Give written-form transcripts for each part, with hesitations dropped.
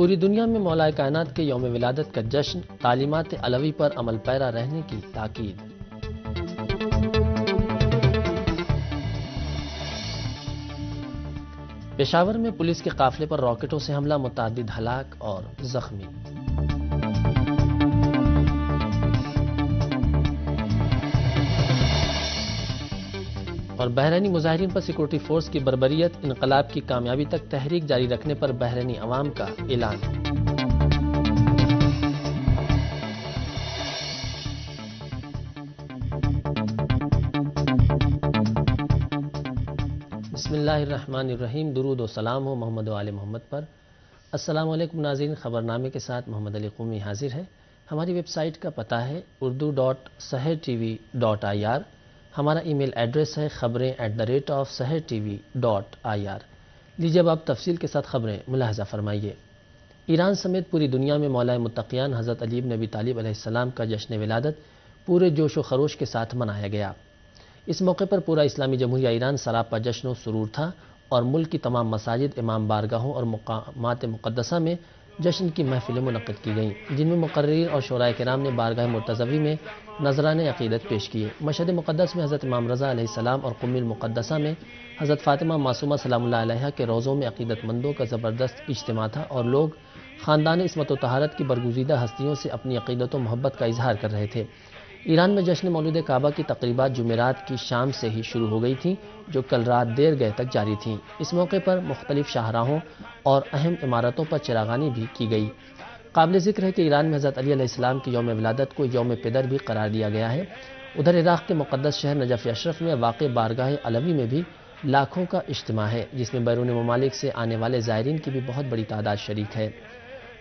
پوری دنیا میں مولا کائنات کے یوم ولادت کا جشن، تعلیمات علوی پر عمل پیرا رہنے کی تاکید۔ پشاور میں پولیس کے قافلے پر راکٹوں سے حملہ، متعدد ہلاک اور زخمی۔ اور بحرینی مظاہرین پر سیکورٹی فورس کی بربریت، انقلاب کی کامیابی تک تحریک جاری رکھنے پر بحرینی عوام کا اعلان۔ بسم اللہ الرحمن الرحیم، درود و سلام ہو محمد و آل محمد پر۔ السلام علیکم ناظرین، خبرنامے کے ساتھ محمد علی قومی حاضر ہے۔ ہماری ویب سائٹ کا پتہ ہے urdu.sahartv.ir، ہمارا ای میل ایڈریس ہے خبریں@sahartv.ir۔ لیجیے اب آپ تفصیل کے ساتھ خبریں ملاحظہ فرمائیے۔ ایران سمیت پوری دنیا میں مولا متقیان حضرت علی بن ابی طالب علیہ السلام کا جشن ولادت پورے جوش و خروش کے ساتھ منایا گیا۔ اس موقع پر پورا اسلامی جمہوریہ ایران سراپا جشن و سرور تھا اور ملک کی تمام مساجد، امام بارگاہوں اور مقامات مقدسہ میں جشن کی محفلیں منعقد کی گئیں، جن میں مقررین اور شورائے کرام نے بارگاہ مرتضوی میں نذرانے عقیدت پیش کیے۔ مشہد مقدس میں حضرت امام رضا علیہ السلام اور قم المقدسہ میں حضرت فاطمہ معصومہ سلام اللہ علیہا کے روضوں میں عقیدت مندوں کا زبردست اجتماع تھا اور لوگ خاندان عصمت و طہارت کی برگزیدہ ہستیوں سے اپنی عقیدت و محبت کا اظہار کر رہے تھے۔ ایران میں جشن مولود کعبہ کی تقریبات جمعرات کی شام سے ہی شروع ہو گئی تھیں، جو کل رات دیر گئے تک جاری تھیں۔ اس موقع پر مختلف شاہراہوں اور اہم عمارتوں پر چراغانی بھی کی گئی۔ قابل ذکر ہے کہ ایران میں حضرت علی علیہ السلام کی یوم ولادت کو یوم پدر بھی قرار دیا گیا ہے۔ ادھر عراق کے مقدس شہر نجف اشرف میں واقع بارگاہ علوی میں بھی لاکھوں کا اجتماع ہے، جس میں بیرون ممالک سے آنے والے زائرین کی بھی بہت بڑی تعداد شریک ہے۔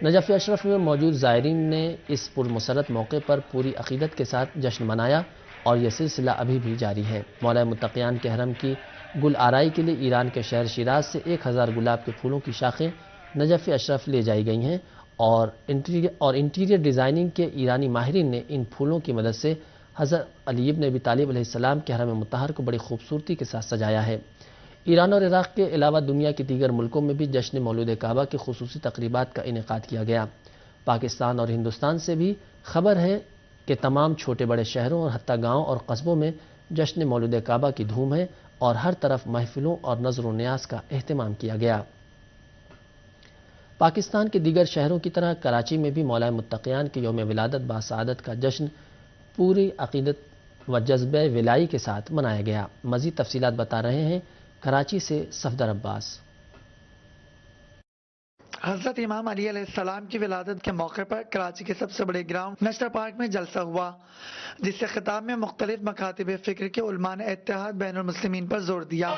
نجف اشرف میں موجود زائرین نے اس پرمسرت موقع پر پوری عقیدت کے ساتھ جشن منایا اور یہ سلسلہ ابھی بھی جاری ہے۔ مولا متقیان کے حرم کی گل آرائی کے لیے ایران کے شہر شیراز سے 1000 گلاب کے پھولوں کی شاخیں نجف اشرف لے جائی گئی ہیں اور انٹیریئر ڈیزائننگ کے ایرانی ماہرین نے ان پھولوں کی مدد سے حضرت علی بن ابی طالب علیہ السلام کے حرم مطہر کو بڑی خوبصورتی کے ساتھ سجایا ہے۔ ایران اور عراق کے علاوہ دنیا کے دیگر ملکوں میں بھی جشن مولود کعبہ کی خصوصی تقریبات کا انعقاد کیا گیا۔ پاکستان اور ہندوستان سے بھی خبر ہے کہ تمام چھوٹے بڑے شہروں اور حتیٰ گاؤں اور قصبوں میں جشن مولود کعبہ کی دھوم ہے اور ہر طرف محفلوں اور نظر و نیاز کا اہتمام کیا گیا۔ پاکستان کے دیگر شہروں کی طرح کراچی میں بھی مولا متقیان کے یوم ولادت باسعادت کا جشن پوری عقیدت و جذبہ ولائی کے ساتھ منایا گیا۔ مزید تفصیلات بتا رہے ہیں کراچی سے صفدر عباس۔ حضرت امام علی علیہ السلام کی ولادت کے موقع پر کراچی کے سب سے بڑے گراؤنڈ نشتر پارک میں جلسہ ہوا، جس سے خطاب میں مختلف مکاتب فکر کے علماء نے اتحاد بین المسلمین پر زور دیا۔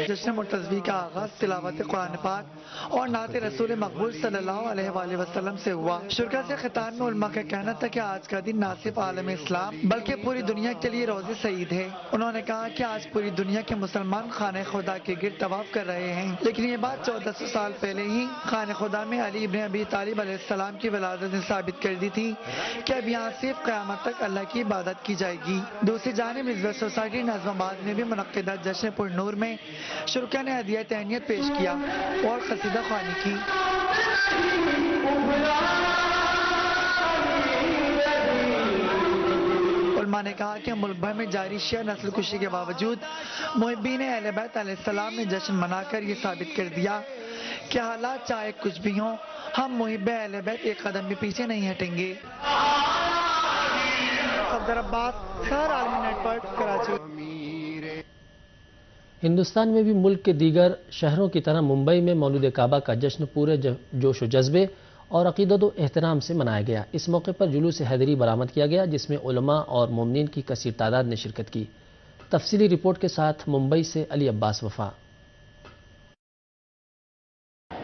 جشن مرتضوی کا آغاز تلاوت قرآن پاک اور نعت رسول مقبول صلی اللہ علیہ وآلہ وسلم سے ہوا۔ شرکا سے خطاب میں علماء کا کہنا تھا کہ آج کا دن نہ صرف عالم اسلام بلکہ پوری دنیا کے لیے روز سعید ہے۔ انہوں نے کہا کہ آج پوری دنیا کے مسلمان خانہ خدا کے گرد طواف کر رہے ہیں، لیکن یہ بات 1400 سال پہلے ہی خانہ خدا میں علی بن ابی طالب علیہ السلام کی ولادت نے ثابت کر دی تھی کہ اب یہاں صرف قیامت تک اللہ کی عبادت کی جائے گی۔ دوسری جانب رضویہ سوسائٹی نظم آباد میں بھی منعقدہ جشن پر نور میں شرکا نے ہدیہ تہنیت پیش کیا اور قصیدہ خوانی کی۔ علماء نے کہا کہ ملک بھر میں جاری شیعہ نسل کشی کے باوجود محبین اہل بیت علیہ السلام نے جشن منا کر یہ ثابت کر دیا کہ حالات چاہے کچھ بھی ہوں، ہم محب اہل بیت ایک قدم بھی پیچھے نہیں ہٹیں گے۔ صفدر عباس، سحر عالمی نیٹ ورک، کراچی۔ ہندوستان میں بھی ملک کے دیگر شہروں کی طرح ممبئی میں مولود کعبہ کا جشن پورے جوش و جذبے اور عقیدت و احترام سے منایا گیا۔ اس موقع پر جلوس حیدری برآمد کیا گیا، جس میں علماء اور مومنین کی کثیر تعداد نے شرکت کی۔ تفصیلی رپورٹ کے ساتھ ممبئی سے علی عباس وفا۔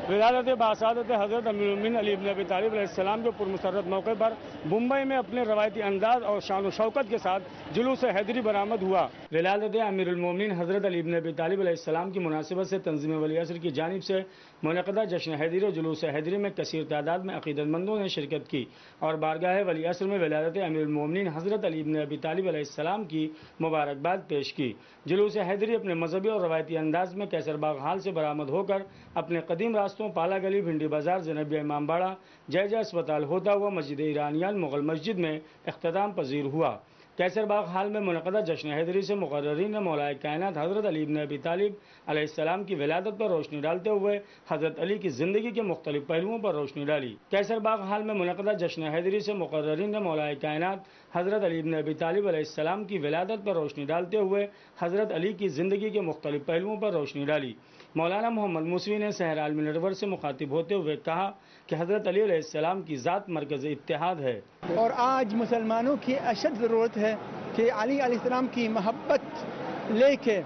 ولادت باصادت حضرت امیر المومنین علی ابن ابی طالب علیہ السلام کے پرمسرت موقع پر ممبئی میں اپنے روایتی انداز اور شان و شوکت کے ساتھ جلوس حیدری برآمد ہوا۔ ولادت امیر المومنین حضرت علی ابن ابی طالب علیہ السلام کی مناسبت سے تنظیم ولی عصر کی جانب سے منعقدہ جشن حیدری اور جلوس حیدری میں کثیر تعداد میں عقیدت مندوں نے شرکت کی اور بارگاہ ولی عصر میں ولادت امیر المومنین حضرت علی ابن ابی طالب علیہ السلام کی مبارکباد پیش کی۔ جلوس حیدری اپنے مذہبی اور روایتی انداز میں کیسر باغ ہال سے برآمد ہو کر اپنے قدیم راستوں پالا گلی، بھنڈی بازار، زینبیہ امام باڑہ، جائجہ اسپتال ہوتا ہوا مسجد ایرانیان مغل مسجد میں اختتام پذیر ہوا۔ کیسر باغ ہال میں منعقدہ جشن حیدری سے مقررین نے مولا کائنات حضرت علی ابن ابی طالب علیہ السلام کی ولادت پر روشنی ڈالتے ہوئے حضرت علی کی زندگی کے مختلف پہلوؤں پر روشنی ڈالی۔ کیسر باغ ہال میں منعقدہ جشن حیدری سے مقررین نے مولا کائنات حضرت علی ابن ابی طالب علیہ السلام کی ولادت پر روشنی ڈالتے ہوئے حضرت علی کی زندگی کے مختلف پہلوؤں پر روشنی ڈالی۔ مولانا محمد موسوی نے سحر عالمی نیٹورک سے مخاطب ہوتے ہوئے کہا کہ حضرت علی علیہ السلام کی ذات مرکز اتحاد ہے اور آج مسلمانوں کی اشد ضرورت ہے کہ علی علیہ السلام کی محبت لے کے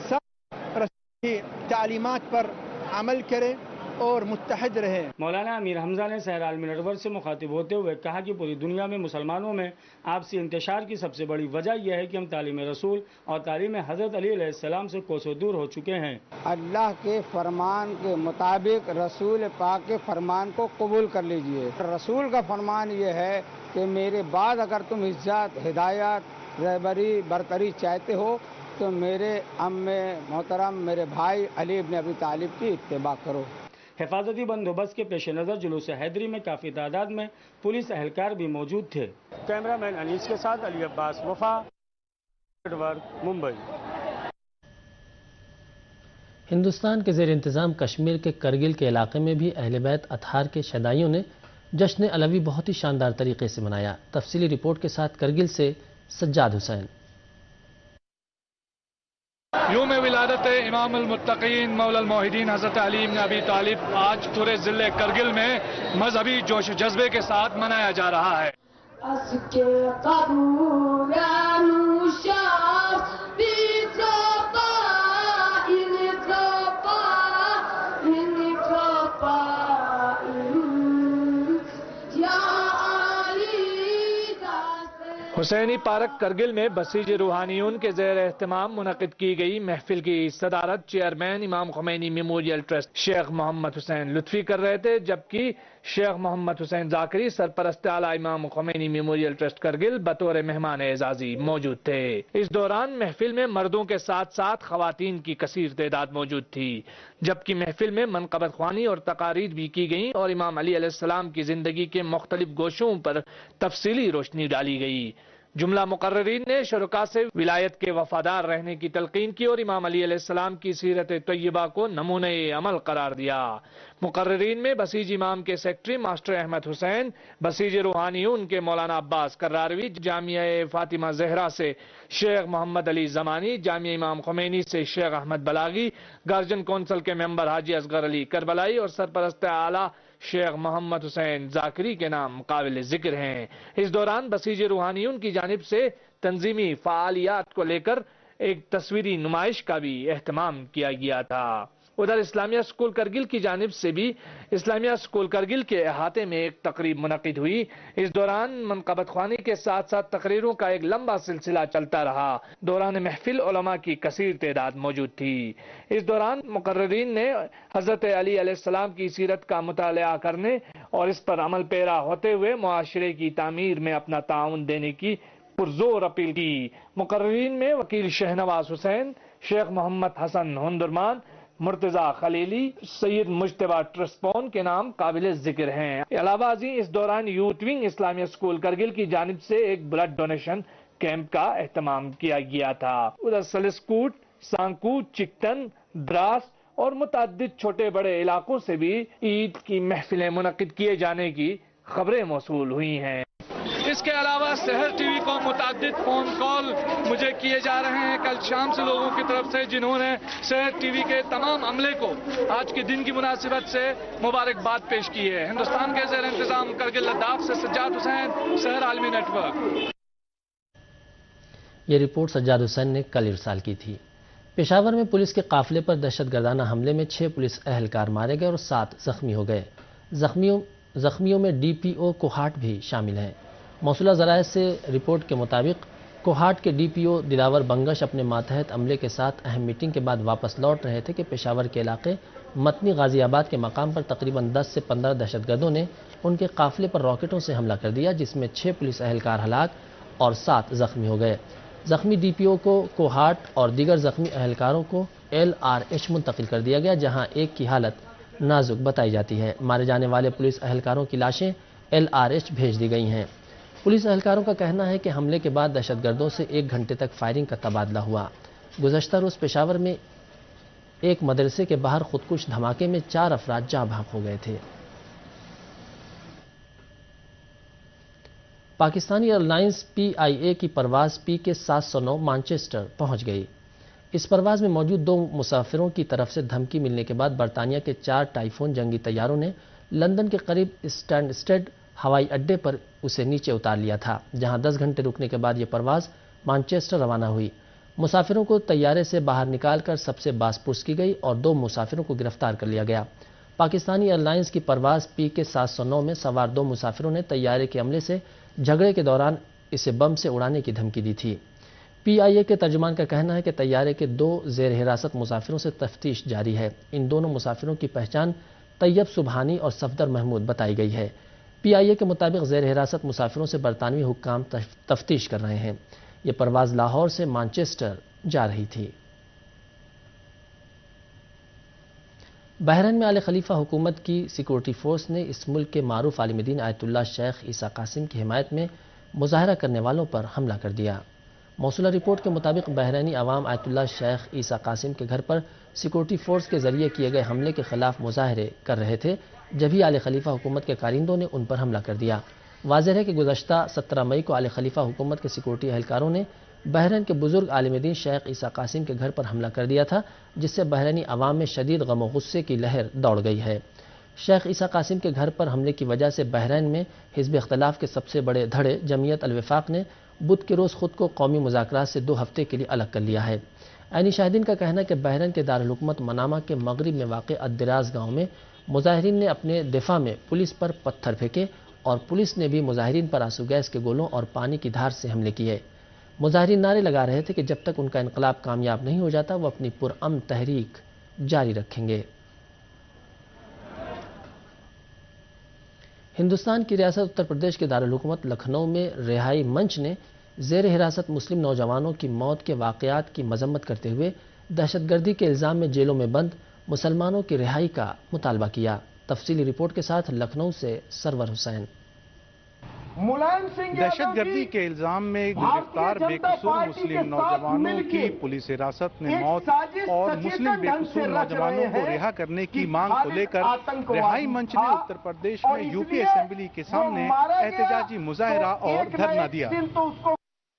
سب رسول کی تعلیمات پر عمل کرے اور متحد رہے۔ مولانا امیر حمزہ نے سحر عالمی نیٹورک سے مخاطب ہوتے ہوئے کہا کہ پوری دنیا میں مسلمانوں میں آپسی انتشار کی سب سے بڑی وجہ یہ ہے کہ ہم تعلیم رسول اور تعلیم حضرت علی علیہ السلام سے کوسوں دور ہو چکے ہیں۔ اللہ کے فرمان کے مطابق رسول پاک کے فرمان کو قبول کر لیجئے۔ رسول کا فرمان یہ ہے کہ میرے بعد اگر تم عزت، ہدایت، رہبری، برتری چاہتے ہو تو میرے ام محترم میرے بھائی علی ابن ابی طالب کی اتباع کرو۔ حفاظتی بندوبست کے پیش نظر جلوس حیدری میں کافی تعداد میں پولیس اہلکار بھی موجود تھے۔ کیمرہ مین انیس کے ساتھ علی عباس وفا، ممبئی۔ ہندوستان کے زیر انتظام کشمیر کے کرگل کے علاقے میں بھی اہل بیت اطہار کے شیدائیوں نے جشن علوی بہت ہی شاندار طریقے سے منایا۔ تفصیلی رپورٹ کے ساتھ کرگل سے سجاد حسین۔ یوم ولادت امام المتقین مولا الموحدین حضرت علی بن ابی طالب آج پورے ضلع کرگل میں مذہبی جوش و جذبے کے ساتھ منایا جا رہا ہے۔ حسینی پارک کرگل میں بسیج روحانیون کے زیر اہتمام منعقد کی گئی محفل کی صدارت چیئرمین امام خمینی میموریل ٹرسٹ شیخ محمد حسین لطفی کر رہے تھے، جبکہ شیخ محمد حسین ذاکری سرپرست اعلیٰ امام خمینی میموریل ٹرسٹ کرگل بطور مہمان اعزازی موجود تھے۔ اس دوران محفل میں مردوں کے ساتھ ساتھ خواتین کی کثیر تعداد موجود تھی، جبکہ محفل میں منقبت خوانی اور تقاریر بھی کی گئیں اور امام علی علیہ السلام کی زندگی کے مختلف گوشوں پر تفصیلی روشنی ڈالی گئی۔ جملہ مقررین نے شرکاء سے ولایت کے وفادار رہنے کی تلقین کی اور امام علی علیہ السلام کی سیرت طیبہ کو نمونہ عمل قرار دیا۔ مقررین میں بسیج امام کے سیکٹری ماسٹر احمد حسین، بسیج روحانیون کے مولانا عباس کراروی، جامعہ فاطمہ زہرا سے شیخ محمد علی زمانی، جامعہ امام خمینی سے شیخ احمد بلاغی، گارجن کونسل کے ممبر حاجی اصغر علی کربلائی اور سرپرست اعلیٰ شیخ محمد حسین ذاکری کے نام قابل ذکر ہیں۔ اس دوران بسیج روحانیون کی جانب سے تنظیمی فعالیات کو لے کر ایک تصویری نمائش کا بھی اہتمام کیا گیا تھا۔ ادھر اسلامیہ اسکول کرگل کی جانب سے بھی اسلامیہ اسکول کرگل کے احاطے میں ایک تقریب منعقد ہوئی۔ اس دوران منقبت خوانی کے ساتھ ساتھ تقریروں کا ایک لمبا سلسلہ چلتا رہا۔ دوران محفل علماء کی کثیر تعداد موجود تھی۔ اس دوران مقررین نے حضرت علی علیہ السلام کی سیرت کا مطالعہ کرنے اور اس پر عمل پیرا ہوتے ہوئے معاشرے کی تعمیر میں اپنا تعاون دینے کی پرزور اپیل کی۔ مقررین میں وکیل شہنواز حسین، شیخ محمد حسن ہندرمان، مرتضی خلیلی، سید مجتبہ ٹرسپون کے نام قابل ذکر ہیں۔ علاوہ ازیں اس دوران یوتھ ونگ اسلامیہ اسکول کرگل کی جانب سے ایک بلڈ ڈونیشن کیمپ کا اہتمام کیا گیا تھا۔ ادھر سلسکوٹ، سانکو، چکتن، دراس اور متعدد چھوٹے بڑے علاقوں سے بھی عید کی محفلیں منعقد کیے جانے کی خبریں موصول ہوئی ہیں۔ اس کے علاوہ سحر ٹی وی کو متعدد فون کال مجھے کیے جا رہے ہیں کل شام سے لوگوں کی طرف سے، جنہوں نے سحر ٹی وی کے تمام عملے کو آج کے دن کی مناسبت سے مبارکباد پیش کی ہے۔ ہندوستان کے زیر انتظام کرگل لداخ سے سجاد حسین، سحر عالمی نیٹ ورک۔ یہ رپورٹ سجاد حسین نے کل ارسال کی تھی۔ پشاور میں پولیس کے قافلے پر دہشت گردانہ حملے میں 6 پولیس اہلکار مارے گئے اور 7 زخمی ہو گئے۔ زخمیوں میں ڈی پی او کوہاٹ بھی شامل ہیں۔ موصولہ ذرائع سے رپورٹ کے مطابق کوہاٹ کے ڈی پی او دلاور بنگش اپنے ماتحت عملے کے ساتھ اہم میٹنگ کے بعد واپس لوٹ رہے تھے کہ پشاور کے علاقے متنی غازی آباد کے مقام پر تقریباً 10 سے 15 دہشت گردوں نے ان کے قافلے پر راکٹوں سے حملہ کر دیا، جس میں 6 پولیس اہلکار ہلاک اور 7 زخمی ہو گئے۔ زخمی ڈی پی او کو کوہاٹ اور دیگر زخمی اہلکاروں کو LRH منتقل کر دیا گیا، جہاں ایک کی حالت نازک بتائی جاتی ہے۔ مارے جانے والے پولیس اہلکاروں کی لاشیں LRH بھیج دی گئی ہیں۔ پولیس اہلکاروں کا کہنا ہے کہ حملے کے بعد دہشت گردوں سے 1 گھنٹے تک فائرنگ کا تبادلہ ہوا۔ گزشتہ روز پشاور میں ایک مدرسے کے باہر خودکش دھماکے میں 4 افراد جاں بحق ہو گئے تھے۔ پاکستانی ایئر لائنز PIA کی پرواز PK 709 مانچسٹر پہنچ گئی۔ اس پرواز میں موجود 2 مسافروں کی طرف سے دھمکی ملنے کے بعد برطانیہ کے 4 ٹائفون جنگی طیاروں نے لندن کے قریب اسٹینسٹڈ ہوائی اڈے پر اسے نیچے اتار لیا تھا، جہاں 10 گھنٹے رکنے کے بعد یہ پرواز مانچسٹر روانہ ہوئی۔ مسافروں کو طیارے سے باہر نکال کر سب سے باز پرس کی گئی اور 2 مسافروں کو گرفتار کر لیا گیا۔ پاکستانی ایئر لائنز کی پرواز PK 709 میں سوار 2 مسافروں نے طیارے کے عملے سے جھگڑے کے دوران اسے بم سے اڑانے کی دھمکی دی تھی۔ PIA کے ترجمان کا کہنا ہے کہ طیارے کے 2 زیر حراست مسافروں سے تفتیش جاری ہے۔ ان دونوں مسافروں کی پہچان طیب سبحانی اور صفدر محمود بتائی گئی ہے۔ PIA کے مطابق زیر حراست مسافروں سے برطانوی حکام تفتیش کر رہے ہیں۔ یہ پرواز لاہور سے مانچسٹر جا رہی تھی۔ بحرین میں آل خلیفہ حکومت کی سیکورٹی فورس نے اس ملک کے معروف عالم دین آیت اللہ شیخ عیسیٰ قاسم کی حمایت میں مظاہرہ کرنے والوں پر حملہ کر دیا۔ موصولہ رپورٹ کے مطابق بحرینی عوام آیت اللہ شیخ عیسیٰ قاسم کے گھر پر سیکورٹی فورس کے ذریعے کیے گئے حملے کے خلاف مظاہرے کر رہے تھے، جبھی آل خلیفہ حکومت کے کارندوں نے ان پر حملہ کر دیا۔ واضح ہے کہ گزشتہ 17 مئی کو آل خلیفہ حکومت کے سیکورٹی اہلکاروں نے بحرین کے بزرگ عالم دین شیخ عیسیٰ قاسم کے گھر پر حملہ کر دیا تھا، جس سے بحرینی عوام میں شدید غم و غصے کی لہر دوڑ گئی ہے۔ شیخ عیسیٰ قاسم کے گھر پر حملے کی وجہ سے بحرین میں حزب اختلاف کے سب سے بڑے دھڑے جمعیت الوفاق نے بدھ کے روز خود کو قومی مذاکرات سے 2 ہفتے کے لیے الگ کر لیا ہے۔ عینی شاہدین کا کہنا ہے کہ بحرین کے دارالحکومت منامہ کے مغرب میں واقع الدراز گاؤں میں مظاہرین نے اپنے دفاع میں پولیس پر پتھر پھینکے اور پولیس نے بھی مظاہرین پر آنسو گیس کے گولوں اور پانی کی دھار سے حملے کیے۔ مظاہرین نعرے لگا رہے تھے کہ جب تک ان کا انقلاب کامیاب نہیں ہو جاتا وہ اپنی پرامن تحریک جاری رکھیں گے۔ ہندوستان کی ریاست اتر پردیش کے دارالحکومت لکھنؤ میں رہائی منچ نے زیر حراست مسلم نوجوانوں کی موت کے واقعات کی مذمت کرتے ہوئے دہشت گردی کے الزام میں جیلوں میں بند مسلمانوں کی رہائی کا مطالبہ کیا۔ تفصیلی رپورٹ کے ساتھ لکھنؤ سے سرور حسین۔ دہشت گردی کے الزام میں گرفتار بے قصور مسلم نوجوانوں کی پولیس حراست میں موت اور مسلم بے قصور نوجوانوں کو رہا کرنے کی مانگ کو لے کر رہائی منچ نے اتر پردیش میں UP اسمبلی کے سامنے احتجاجی مظاہرہ اور دھرنا دیا۔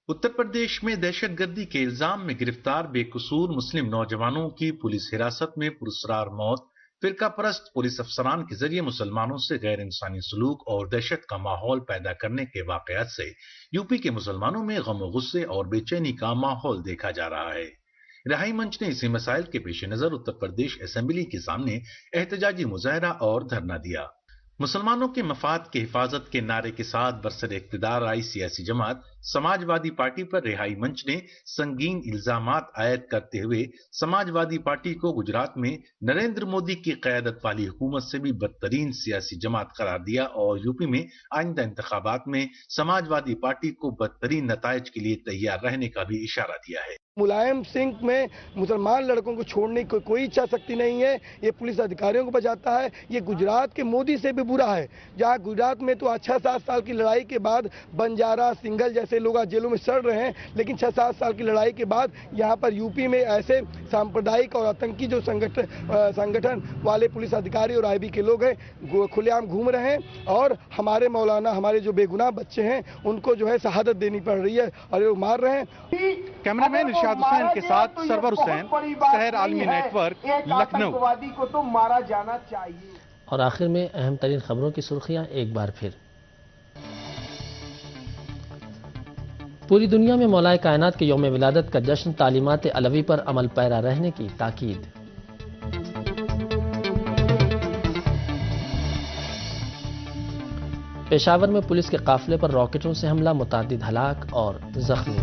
اتر پردیش میں دہشت گردی کے الزام میں گرفتار بے قصور مسلم نوجوانوں کی پولیس حراست میں پراسرار موت فرقہ پرست پولیس افسران کے ذریعے مسلمانوں سے غیر انسانی سلوک اور دہشت کا ماحول پیدا کرنے کے واقعات سے UP کے مسلمانوں میں غم و غصے اور بے چینی کا ماحول دیکھا جا رہا ہے۔ رہائی منچ نے اسی مسائل کے پیش نظر اتر پردیش اسمبلی کے سامنے احتجاجی مظاہرہ اور دھرنا دیا۔ مسلمانوں کے مفاد کی حفاظت کے نعرے کے ساتھ برسر اقتدار آئی سیاسی جماعت سماج وادی پارٹی پر رہائی منچ نے سنگین الزامات عائد کرتے ہوئے سماج وادی پارٹی کو گجرات میں نریندر مودی کی قیادت والی حکومت سے بھی بدترین سیاسی جماعت قرار دیا اور UP میں آئندہ انتخابات میں سماج وادی پارٹی کو بدترین نتائج کے لیے تیار رہنے کا بھی اشارہ دیا ہے۔ ملائم سنگھ میں مسلمان لڑکوں کو چھوڑنے کی کوئی اچھا سکتی نہیں ہے، یہ پولیس ادھیکاریوں کو بچاتا ہے۔ یہ گجرات کے مودی سے بھی برا ہے، جہاں گجرات میں تو 6-7 سال کی لڑائی کے بعد بنجارا سنگھل جیسے لوگ جیلوں میں سڑ رہے ہیں، لیکن 6-7 سال کی لڑائی کے بعد یہاں پر UP میں ایسے سامپردائک اور آتنکی جو سنگٹھن والے پولیس ادھیکاری اور IB کے لوگ ہیں کھلے عام گھوم رہے ہیں، اور ہمارے مولانا ہمارے جو بے گناہ بچے ہیں ان کو جو ہے شہادت دینی پڑ رہی ہے اور یہ مار رہے ہیں۔ کیمرہ مین ارشاد حسین کے ساتھ سرور حسین، سحر عالمی نیٹ ورک، لکھنؤ۔ کو تو مارا جانا چاہیے۔ اور آخر میں اہم ترین خبروں کی سرخیاں ایک بار پھر۔ پوری دنیا میں مولائے کائنات کے یوم ولادت کا جشن تعلیمات علوی پر عمل پیرا رہنے کی تاکید۔ پشاور میں پولیس کے قافلے پر راکٹوں سے حملہ، متعدد ہلاک اور زخمی۔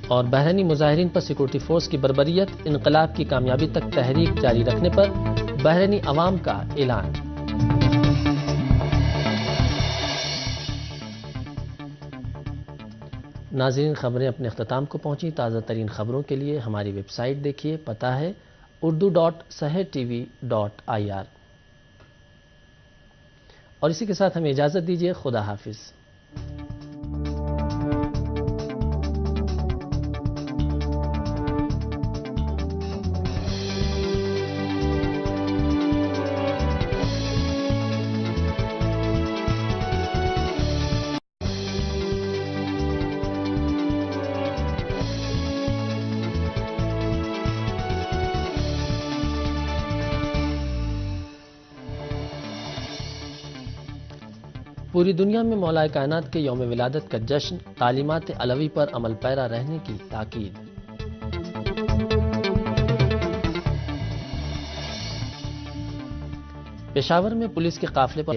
اور بحرینی مظاہرین پر سیکورٹی فورس کی بربریت، انقلاب کی کامیابی تک تحریک جاری رکھنے پر بحرینی عوام کا اعلان۔ ناظرین، خبریں اپنے اختتام کو پہنچی۔ تازہ ترین خبروں کے لیے ہماری ویب سائٹ دیکھیے، پتہ ہے urdu.sahartv.ir۔ اور اسی کے ساتھ ہمیں اجازت دیجیے، خدا حافظ۔ پوری دنیا میں مولائے کائنات کے یوم ولادت کا جشن، تعلیمات علوی پر عمل پیرا رہنے کی تاکید۔ پشاور میں پولیس کے قافلے پر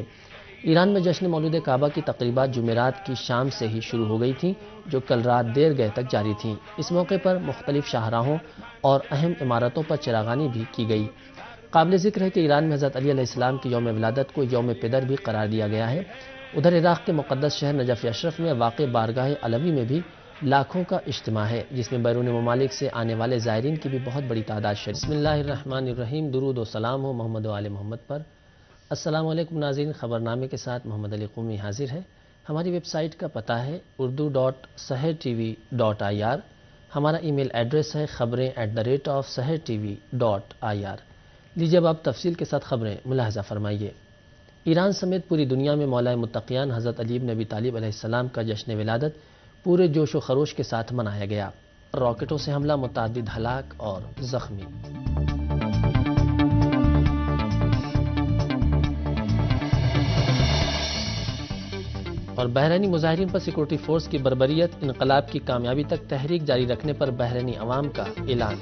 ایران میں جشن مولود کعبہ کی تقریبات جمعرات کی شام سے ہی شروع ہو گئی تھیں، جو کل رات دیر گئے تک جاری تھیں۔ اس موقع پر مختلف شاہراہوں اور اہم عمارتوں پر چراغانی بھی کی گئی۔ قابل ذکر ہے کہ ایران میں حضرت علی علیہ السلام کی یوم ولادت کو یوم پدر بھی قرار دیا گیا ہے۔ ادھر عراق کے مقدس شہر نجف اشرف میں واقع بارگاہ علوی میں بھی لاکھوں کا اجتماع ہے، جس میں بیرون ممالک سے آنے والے زائرین کی بھی بہت بڑی تعداد شریک۔ بسم اللہ الرحمن الرحیم، درود و سلام ہو محمد و آل محمد پر۔ السلام علیکم ناظرین، خبرنامے کے ساتھ محمد علی قومی حاضر ہے۔ ہماری ویب سائٹ کا پتہ ہے urdu.sahartv.ir۔ ہمارا ای میل ایڈریس ہے خبریں@sahartv.ir۔ لیجیے اب آپ تفصیل کے ساتھ خبریں ملاحظہ فرمائیے۔ ایران سمیت پوری دنیا میں مولائے متقیان حضرت علی بن ابی طالب علیہ السلام کا جشن ولادت پورے جوش و خروش کے ساتھ منایا گیا۔ راکٹوں سے حملہ، متعدد ہلاک اور زخمی۔ اور بحرینی مظاہرین پر سیکورٹی فورس کی بربریت، انقلاب کی کامیابی تک تحریک جاری رکھنے پر بحرینی عوام کا اعلان۔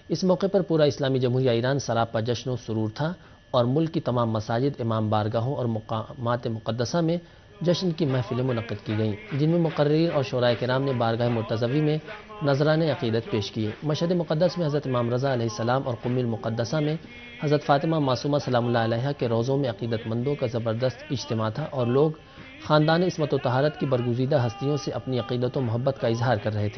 اس موقع پر پورا اسلامی جمہوریہ ایران سراپا جشن و سرور تھا اور ملک کی تمام مساجد، امام بارگاہوں اور مقامات مقدسہ میں جشن کی محفلیں منعقد کی گئیں، جن میں مقررین اور شورائے کرام نے بارگاہ مرتضوی میں نذرانے عقیدت پیش کیے۔ مشہد مقدس میں حضرت امام رضا علیہ السلام اور قم المقدسہ میں حضرت فاطمہ معصومہ سلام اللہ علیہا کے روضوں میں عقیدت مندوں کا زبردست اجتماع تھا اور لوگ خاندان عصمت و طہارت کی برگزیدہ ہستیوں سے اپنی عقیدت و محبت کا اظہار کر رہے تھے۔